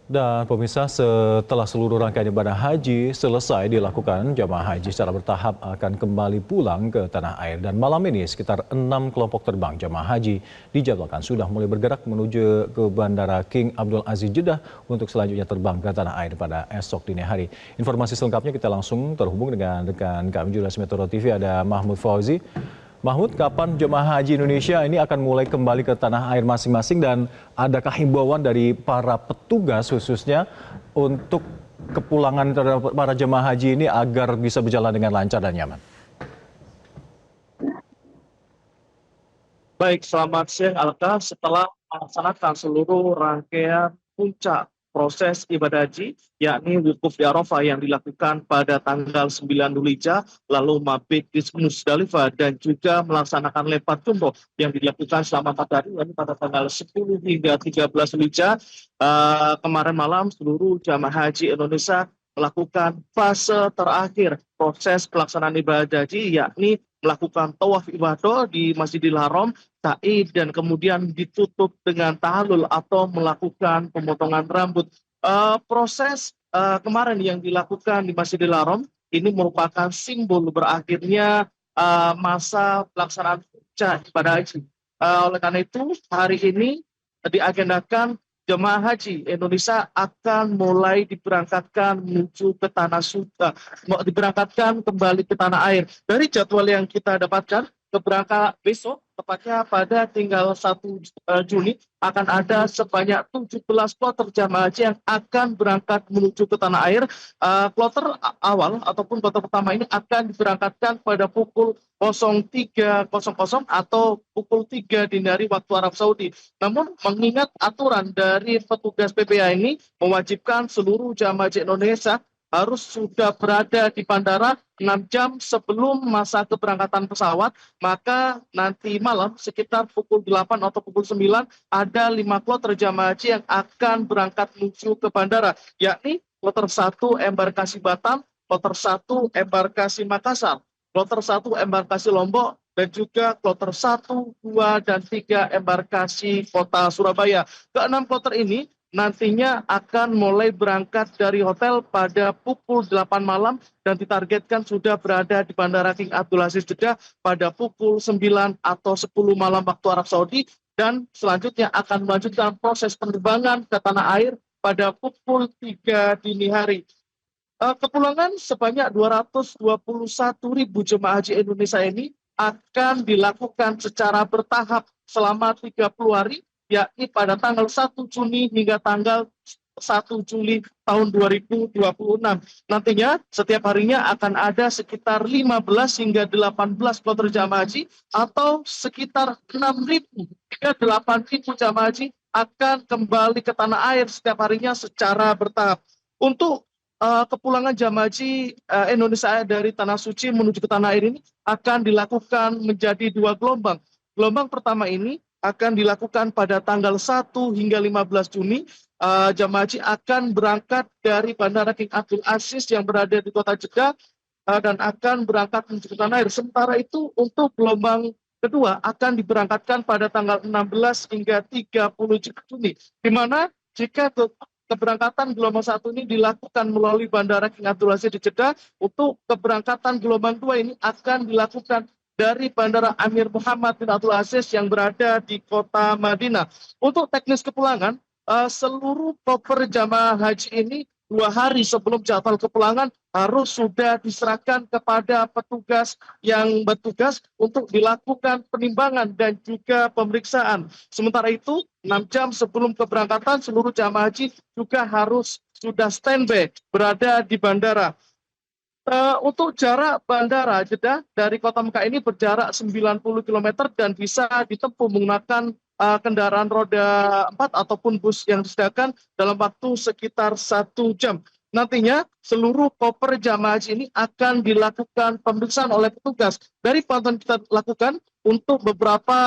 Dan pemirsa, setelah seluruh rangkaian ibadah haji selesai dilakukan, jamaah haji secara bertahap akan kembali pulang ke tanah air. Dan malam ini sekitar 6 kelompok terbang jamaah haji dijadwalkan sudah mulai bergerak menuju ke Bandara King Abdul Aziz Jeddah untuk selanjutnya terbang ke tanah air pada esok dini hari. Informasi selengkapnya kita langsung terhubung dengan rekan kami jurnalis Metro TV, ada Mahmud Fauzi. Mahmud, kapan jemaah haji Indonesia ini akan mulai kembali ke tanah air masing-masing dan adakah himbauan dari para petugas khususnya untuk kepulangan terhadap para jemaah haji ini agar bisa berjalan dengan lancar dan nyaman? Baik, selamat siang Alka. Setelah melaksanakan seluruh rangkaian puncak proses ibadah haji, yakni wukuf di Arafah yang dilakukan pada tanggal 9 Dzulhijjah, lalu mabit di Musdalifah dan juga melaksanakan lempar jumroh yang dilakukan selama 4 hari, yakni pada tanggal 10 hingga 13 Dzulhijjah. Kemarin malam seluruh jamaah haji Indonesia melakukan fase terakhir proses pelaksanaan ibadah haji, yakni melakukan tawaf ibadah di Masjidil Haram, sa'i, dan kemudian ditutup dengan tahalul atau melakukan pemotongan rambut. Proses kemarin yang dilakukan di Masjidil Haram ini merupakan simbol berakhirnya masa pelaksanaan puncak ibadah haji. Oleh karena itu, hari ini diagendakan jemaah haji Indonesia akan mulai diberangkatkan menuju ke tanah suci, diberangkatkan kembali ke tanah air. Dari jadwal yang kita dapatkan, keberangkatan besok, tepatnya pada tanggal 1 Juni, akan ada sebanyak 17 kloter jamaah haji yang akan berangkat menuju ke tanah air. Kloter awal ataupun kloter pertama ini akan diberangkatkan pada pukul 03.00 atau pukul 3 dini hari waktu Arab Saudi. Namun mengingat aturan dari petugas PPA ini mewajibkan seluruh jamaah haji Indonesia harus sudah berada di bandara 6 jam sebelum masa keberangkatan pesawat, maka nanti malam sekitar pukul 8 atau pukul 9 ada 5 kloter jamaah haji yang akan berangkat menuju ke bandara, yakni kloter 1 embarkasi Batam, kloter 1 embarkasi Makassar, kloter 1 embarkasi Lombok, dan juga kloter 1, 2, dan 3 embarkasi kota Surabaya. Keenam kloter ini nantinya akan mulai berangkat dari hotel pada pukul 8 malam dan ditargetkan sudah berada di Bandara King Abdul Aziz Jeddah pada pukul 9 atau 10 malam waktu Arab Saudi, dan selanjutnya akan melanjutkan proses penerbangan ke tanah air pada pukul 3 dini hari. Kepulangan sebanyak 221.000 jemaah haji Indonesia ini akan dilakukan secara bertahap selama 30 hari, yakni pada tanggal 1 Juni hingga tanggal 1 Juli tahun 2026. Nantinya setiap harinya akan ada sekitar 15 hingga 18 kloter jamaah haji atau sekitar 6.000 hingga 8.000 jamaah haji akan kembali ke tanah air setiap harinya secara bertahap. Untuk kepulangan jamaah haji Indonesia dari Tanah Suci menuju ke tanah air ini akan dilakukan menjadi 2 gelombang. Gelombang pertama ini akan dilakukan pada tanggal 1 hingga 15 Juni. Jamaah haji akan berangkat dari Bandara King Abdul Aziz yang berada di kota Jeddah dan akan berangkat menuju ke tanah air. Sementara itu untuk gelombang kedua akan diberangkatkan pada tanggal 16 hingga 30 Juni, di mana jika keberangkatan gelombang 1 ini dilakukan melalui Bandara King Abdul Aziz di Jeddah, untuk keberangkatan gelombang 2 ini akan dilakukan dari Bandara Amir Muhammad bin Abdul Aziz yang berada di kota Madinah. Untuk teknis kepulangan, seluruh koper jamaah haji ini 2 hari sebelum jadwal kepulangan harus sudah diserahkan kepada petugas yang bertugas untuk dilakukan penimbangan dan juga pemeriksaan. Sementara itu, 6 jam sebelum keberangkatan, seluruh jamaah haji juga harus sudah standby berada di bandara. Untuk jarak bandara Jeddah dari kota Mekah ini berjarak 90 km dan bisa ditempuh menggunakan kendaraan roda 4 ataupun bus yang disediakan dalam waktu sekitar 1 jam. Nantinya seluruh koper jamaah haji ini akan dilakukan pemeriksaan oleh petugas. Dari pantauan kita lakukan, untuk beberapa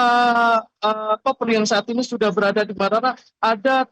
koper yang saat ini sudah berada di bandara, ada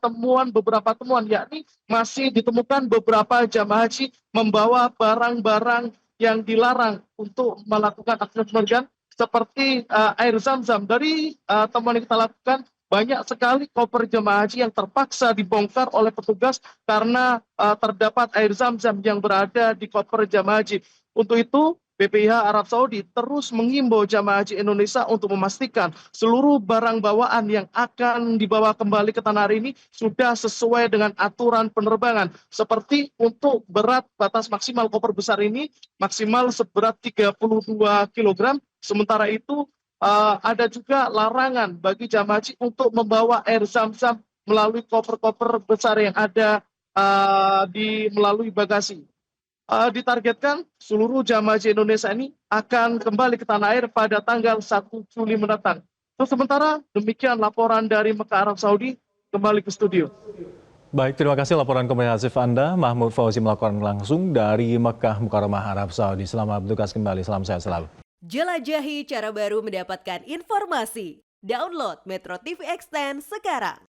beberapa temuan, yakni masih ditemukan beberapa jamaah haji membawa barang-barang yang dilarang untuk melakukan aktivitas penerbangan seperti air zam-zam. Dari temuan yang kita lakukan, banyak sekali koper jemaah haji yang terpaksa dibongkar oleh petugas karena terdapat air zam-zam yang berada di koper jemaah haji. Untuk itu, BPIH Arab Saudi terus mengimbau jemaah haji Indonesia untuk memastikan seluruh barang bawaan yang akan dibawa kembali ke tanah air ini sudah sesuai dengan aturan penerbangan. Seperti untuk berat batas maksimal koper besar ini maksimal seberat 32 kg, sementara itu ada juga larangan bagi jamaah haji untuk membawa air zam-zam melalui koper-koper besar yang ada melalui bagasi. Ditargetkan seluruh jamaah haji Indonesia ini akan kembali ke tanah air pada tanggal 1 Juli mendatang. Sementara demikian laporan dari Mekah Arab Saudi, kembali ke studio. Baik, terima kasih laporan komprehensif Anda. Mahmud Fauzi melakukan langsung dari Mekah Mukarramah Arab Saudi. Selamat bertugas kembali, salam sehat selalu. Jelajahi cara baru mendapatkan informasi. Download Metro TV Extend sekarang.